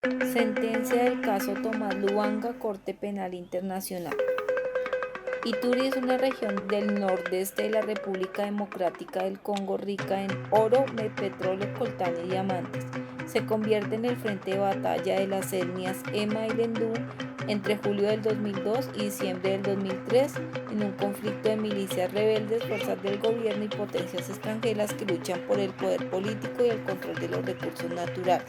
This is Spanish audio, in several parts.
Sentencia del caso Tomás Lubanga, Corte Penal Internacional. Ituri es una región del nordeste de la República Democrática del Congo rica en oro, petróleo, coltán y diamantes. Se convierte en el frente de batalla de las etnias Ema y Lendu entre julio del 2002 y diciembre del 2003 en un conflicto de milicias rebeldes, fuerzas del gobierno y potencias extranjeras que luchan por el poder político y el control de los recursos naturales.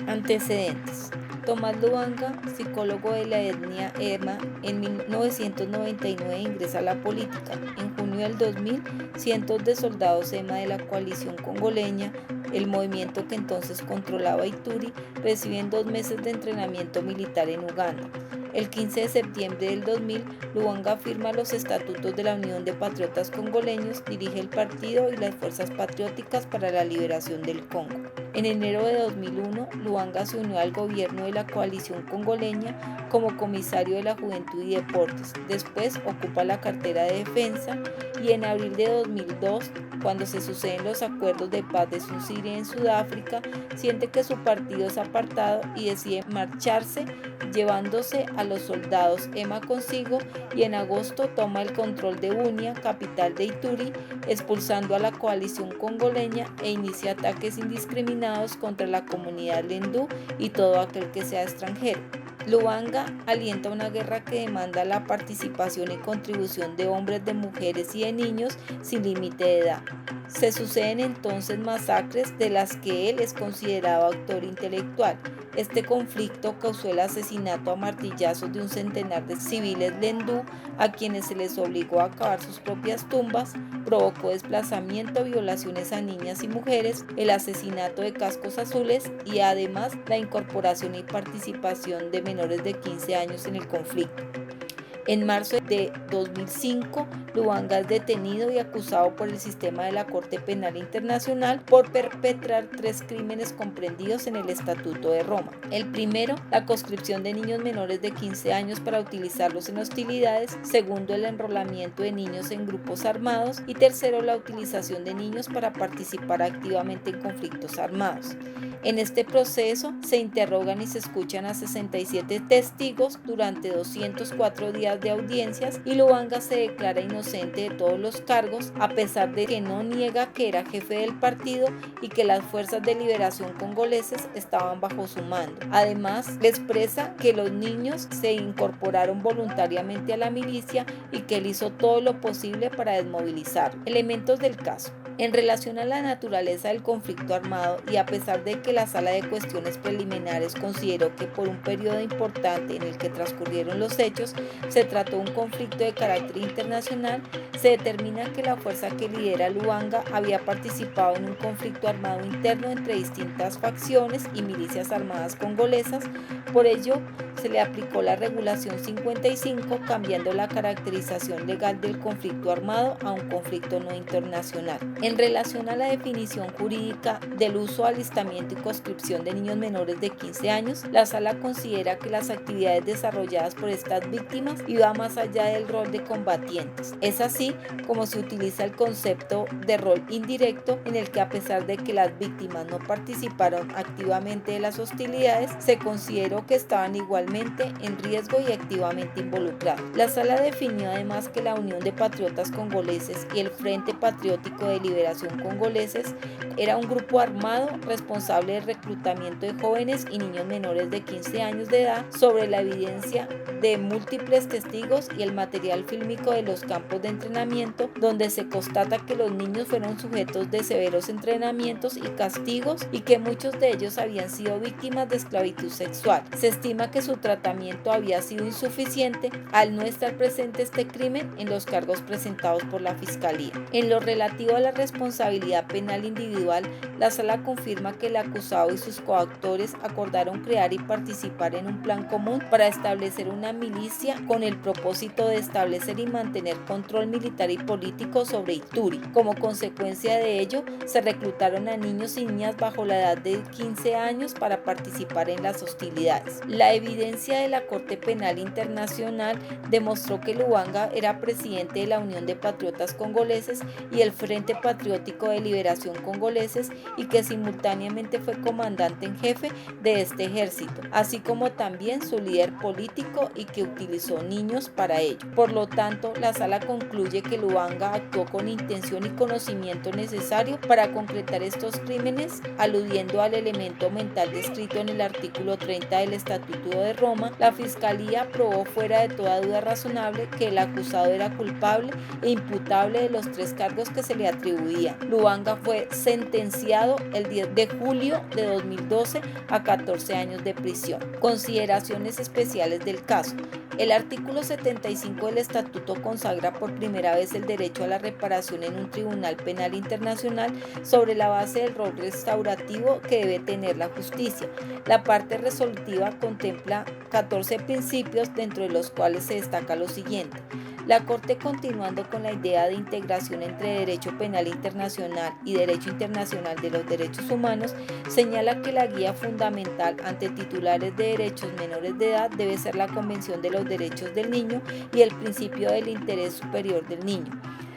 Antecedentes. Tomás Lubanga, psicólogo de la etnia Ema, en 1999 ingresa a la política. En junio del 2000, cientos de soldados Ema de la coalición congoleña, el movimiento que entonces controlaba Ituri, reciben 2 meses de entrenamiento militar en Uganda. El 15 de septiembre del 2000, Lubanga firma los estatutos de la Unión de Patriotas Congoleños, dirige el partido y las fuerzas patrióticas para la liberación del Congo. En enero de 2001, Lubanga se unió al gobierno de la coalición congoleña como comisario de la Juventud y Deportes. Después ocupa la cartera de Defensa y en abril de 2002, cuando se suceden los acuerdos de paz de Sucre en Sudáfrica, siente que su partido es apartado y decide marcharse, llevándose a los soldados Ema consigo, y en agosto toma el control de Bunia, capital de Ituri, expulsando a la coalición congoleña e inicia ataques indiscriminados contra la comunidad lendú y todo aquel que sea extranjero. Lubanga alienta una guerra que demanda la participación y contribución de hombres, de mujeres y de niños sin límite de edad. Se suceden entonces masacres de las que él es considerado autor intelectual. Este conflicto causó el asesinato a martillazos de un centenar de civiles lendú a quienes se les obligó a cavar sus propias tumbas, provocó desplazamiento, violaciones a niñas y mujeres, el asesinato de cascos azules y además la incorporación y participación de menores de 15 años en el conflicto. En marzo de 2005, Lubanga es detenido y acusado por el sistema de la Corte Penal Internacional por perpetrar 3 crímenes comprendidos en el Estatuto de Roma. El primero, la conscripción de niños menores de 15 años para utilizarlos en hostilidades. Segundo, el enrolamiento de niños en grupos armados. Y tercero, la utilización de niños para participar activamente en conflictos armados. En este proceso se interrogan y se escuchan a 67 testigos durante 204 días de audiencias y Lubanga se declara inocente de todos los cargos, a pesar de que no niega que era jefe del partido y que las fuerzas de liberación congoleses estaban bajo su mando. Además, le expresa que los niños se incorporaron voluntariamente a la milicia y que él hizo todo lo posible para desmovilizar. Elementos del caso. En relación a la naturaleza del conflicto armado y a pesar de que la Sala de Cuestiones Preliminares consideró que por un periodo importante en el que transcurrieron los hechos se trató de un conflicto de carácter internacional, se determina que la fuerza que lidera Lubanga había participado en un conflicto armado interno entre distintas facciones y milicias armadas congolesas. Por ello, se le aplicó la regulación 55, cambiando la caracterización legal del conflicto armado a un conflicto no internacional. En relación a la definición jurídica del uso, alistamiento y conscripción de niños menores de 15 años, la Sala considera que las actividades desarrolladas por estas víctimas iban más allá del rol de combatientes. Es así como se utiliza el concepto de rol indirecto, en el que a pesar de que las víctimas no participaron activamente de las hostilidades, se consideró que estaban igualmente en riesgo y activamente involucrados. La Sala definió además que la Unión de Patriotas Congoleses y el Frente Patriótico de Liberación Congoleses era un grupo armado responsable del reclutamiento de jóvenes y niños menores de 15 años de edad sobre la evidencia de múltiples testigos y el material fílmico de los campos de entrenamiento, donde se constata que los niños fueron sujetos de severos entrenamientos y castigos y que muchos de ellos habían sido víctimas de esclavitud sexual. Se estima que su tratamiento había sido insuficiente al no estar presente este crimen en los cargos presentados por la Fiscalía. En lo relativo a la responsabilidad penal individual, la Sala confirma que el acusado y sus coautores acordaron crear y participar en un plan común para establecer una milicia con el propósito de establecer y mantener control militar y político sobre Ituri. Como consecuencia de ello, se reclutaron a niños y niñas bajo la edad de 15 años para participar en las hostilidades. La evidencia jurisprudencia de la Corte Penal Internacional demostró que Lubanga era presidente de la Unión de Patriotas Congoleses y el Frente Patriótico de Liberación Congoleses y que simultáneamente fue comandante en jefe de este ejército, así como también su líder político y que utilizó niños para ello. Por lo tanto, la Sala concluye que Lubanga actuó con intención y conocimiento necesario para concretar estos crímenes, aludiendo al elemento mental descrito en el artículo 30 del Estatuto de Roma. La Fiscalía probó fuera de toda duda razonable que el acusado era culpable e imputable de los 3 cargos que se le atribuían. Lubanga fue sentenciado el 10 de julio de 2012 a 14 años de prisión. Consideraciones especiales del caso. El artículo 75 del Estatuto consagra por primera vez el derecho a la reparación en un tribunal penal internacional sobre la base del rol restaurativo que debe tener la justicia. La parte resolutiva contempla 14 principios, dentro de los cuales se destaca lo siguiente. La Corte, continuando con la idea de integración entre derecho penal internacional y derecho internacional de los derechos humanos, señala que la guía fundamental ante titulares de derechos menores de edad debe ser la Convención de los Derechos del Niño y el principio del interés superior del niño.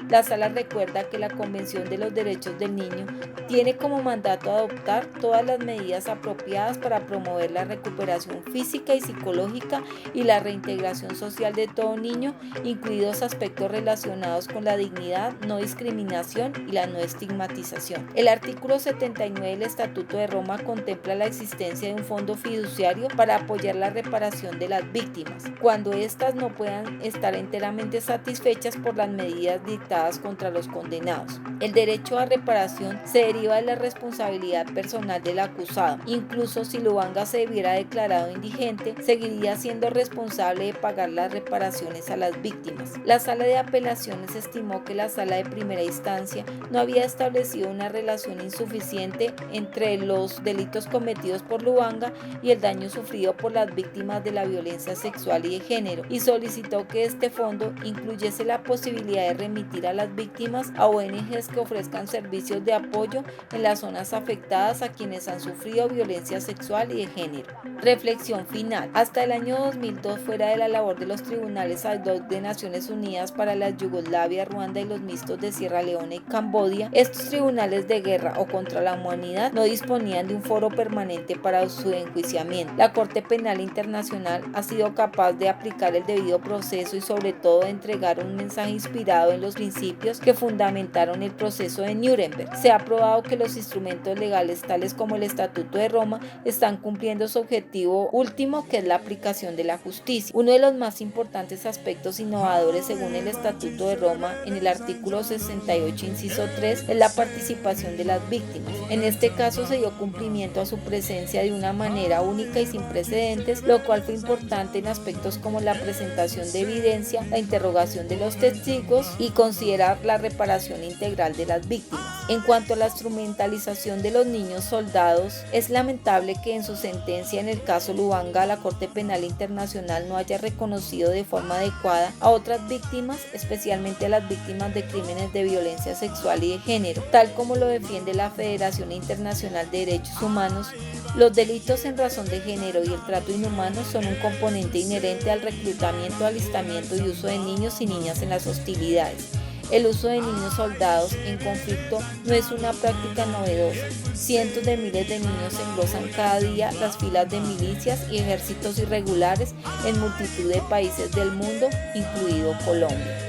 La Sala recuerda que la Convención de los Derechos del Niño tiene como mandato adoptar todas las medidas apropiadas para promover la recuperación física y psicológica y la reintegración social de todo niño, incluidos aspectos relacionados con la dignidad, no discriminación y la no estigmatización. El artículo 79 del Estatuto de Roma contempla la existencia de un fondo fiduciario para apoyar la reparación de las víctimas, cuando éstas no puedan estar enteramente satisfechas por las medidas dictadas contra los condenados. El derecho a reparación se deriva de la responsabilidad personal del acusado. Incluso si Lubanga se hubiera declarado indigente, seguiría siendo responsable de pagar las reparaciones a las víctimas. La Sala de Apelaciones estimó que la Sala de Primera Instancia no había establecido una relación insuficiente entre los delitos cometidos por Lubanga y el daño sufrido por las víctimas de la violencia sexual y de género, y solicitó que este fondo incluyese la posibilidad de remitir a las víctimas a ONGs que ofrezcan servicios de apoyo en las zonas afectadas a quienes han sufrido violencia sexual y de género. Reflexión final. Hasta el año 2002, fuera de la labor de los tribunales ad hoc de Naciones Unidas para la Yugoslavia, Ruanda y los mixtos de Sierra Leona y Camboya, estos tribunales de guerra o contra la humanidad no disponían de un foro permanente para su enjuiciamiento. La Corte Penal Internacional ha sido capaz de aplicar el debido proceso y sobre todo de entregar un mensaje inspirado en los principios que fundamentaron el proceso de Nuremberg. Se ha probado que los instrumentos legales tales como el Estatuto de Roma están cumpliendo su objetivo último, que es la aplicación de la justicia. Uno de los más importantes aspectos innovadores según el Estatuto de Roma, en el artículo 68 inciso 3, es la participación de las víctimas. En este caso se dio cumplimiento a su presencia de una manera única y sin precedentes, lo cual fue importante en aspectos como la presentación de evidencia, la interrogación de los testigos y considerar la reparación integral de las víctimas. En cuanto a la instrumentalización de los niños soldados, es lamentable que en su sentencia en el caso Lubanga la Corte Penal Internacional no haya reconocido de forma adecuada a otras víctimas, especialmente a las víctimas de crímenes de violencia sexual y de género, tal como lo defiende la Federación Internacional de Derechos Humanos. Los delitos en razón de género y el trato inhumano son un componente inherente al reclutamiento, alistamiento y uso de niños y niñas en las hostilidades. El uso de niños soldados en conflicto no es una práctica novedosa. Cientos de miles de niños engrosan cada día las filas de milicias y ejércitos irregulares en multitud de países del mundo, incluido Colombia.